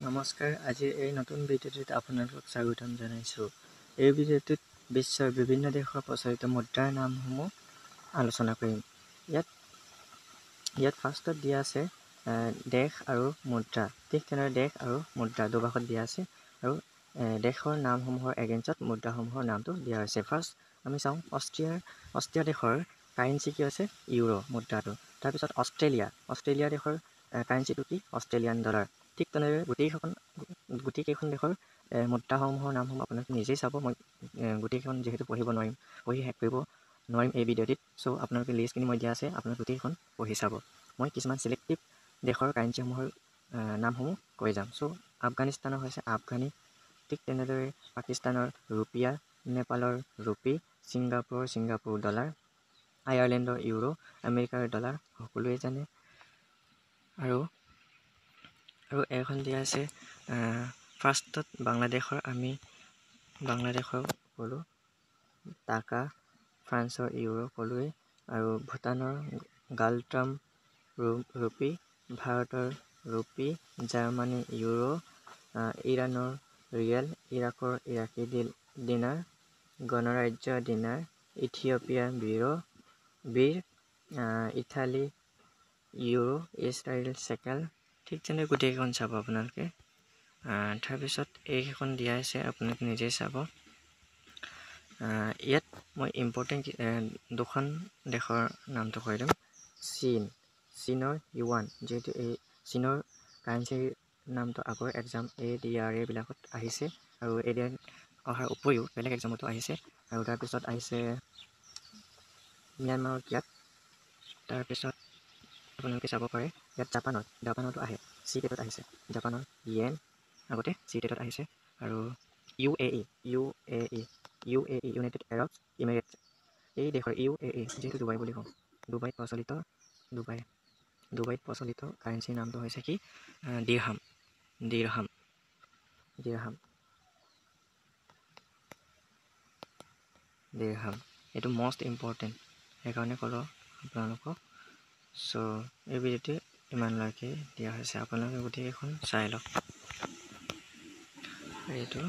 নমস্কাৰ, আজিৰ এই নতুন ভিডিঅ'টোত আপোনালোকক স্বাগতম জনাইছোঁ। এই ভিডিঅ'টোত বিশ্বৰ বিভিন্ন দেশৰ প্ৰচলিত মুদ্ৰাৰ নামসমূহ আলোচনা কৰিম। ইয়াত ফাৰ্ষ্টত দিয়া আছে দেশ আৰু মুদ্ৰা। ঠিক তেনেদৰে দেশ আৰু মুদ্ৰা দুভাগত দিয়া আছে আৰু দেশৰ নামসমূহৰ এগেইনষ্টত মুদ্ৰাসমূহৰ নামটো দিয়া হৈছে। ফাৰ্ষ্ট আমি চাওঁ অষ্ট্ৰিয়া দেশৰ কাৰেঞ্চি কি আছে? ইউৰো মুদ্ৰাটো। তাৰপিছত অষ্ট্ৰেলিয়া দেশৰ কাৰেঞ্চিটো কি? Australian dollar. ঠিক তেনেদৰে গোটেইকেইখন দেশৰ মুদ্ৰাসমূহৰ নামসমূহ আপোনালোকে নিজেই চাব। মই গোটেইখন যিহেতু পঢ়ি শেষ কৰিব নোৱাৰিম এই ভিডিঅ'টিত। চ' আপোনালোকে লিষ্টখিনি মই দিয়া আছে, আপোনালোকে গোটেইখন পঢ়ি চাব। মই কিছুমান চিলেক্টিভ দেশৰ কাৰেঞ্চিসমূহৰ নামসমূহ কৈ যাম। চ' আফগানিস্তানৰ হৈছে আফগানী, ঠিক তেনেদৰে পাকিস্তানৰ ৰুপিয়া, নেপালৰ ৰুপি, ছিংগাপুৰ ডলাৰ, আয়াৰলেণ্ডৰ ইউৰো, আমেৰিকাৰ ডলাৰ সকলোৱে জানে। আৰু এখন দিয়া আছে ফাৰ্ষ্টত বাংলাদেশৰ ক'লোঁ টাকা, ফ্ৰান্সৰ ইউৰো ক'লোৱেই, আৰু ভূটানৰ গালট্ৰাম ৰুপি, ভাৰতৰ ৰুপি, জাৰ্মানী ইউৰো, ইৰাণৰ ৰিয়েল, ইৰাকৰ ইৰাকী দিনাৰ, গণৰাজ্য দিনাৰ, ইথিঅ'পিয়া বিৰ, ইটালী ইউৰো, ইজৰাইল চেকেল। ঠিক তেনেদৰে গোটেইকেইখন চাব আপোনালোকে। তাৰপিছত এইকেইখন দিয়া আছে, আপোনালোকে নিজেই চাব। ইয়াত মই ইম্পৰ্টেণ্ট দুখন দেশৰ নামটো কৈ দিম। চীনৰ ইউৱান, যিহেতু এই চীনৰ কাৰেঞ্চিৰ নামটো আগৰ এক্সাম ADRA বিলাকত আহিছে, আৰু ADRA অহাৰ উপৰিও বেলেগ এক্সামতো আহিছে। আৰু তাৰপিছত আহিছে ম্যানমাৰৰ কিয়াত। তাৰপিছত আপোনালোকে চাব পাৰে ইয়াত জাপানতো আহে, C-টেটত আহিছে। জাপানৰ ইয়েন আগতে C-টেটত আহিছে। আৰু UAE ইউনাইটেড আৰব ইমিৰেটছ, এই দেশৰ UAE যিহেতু ডুবাই বুলি কওঁ, ডুবাইত প্ৰচলিত কাৰেঞ্চিৰ নামটো হৈছে কি? দিৰহাম। এইটো মষ্ট ইম্পৰ্টেণ্ট, সেইকাৰণে ক'লোঁ আপোনালোকক। চ' এই ভিডিঅ'টো ইমানলৈকে দিয়া হৈছে, আপোনালোকে গোটেইকেইখন চাই লওক। এইটো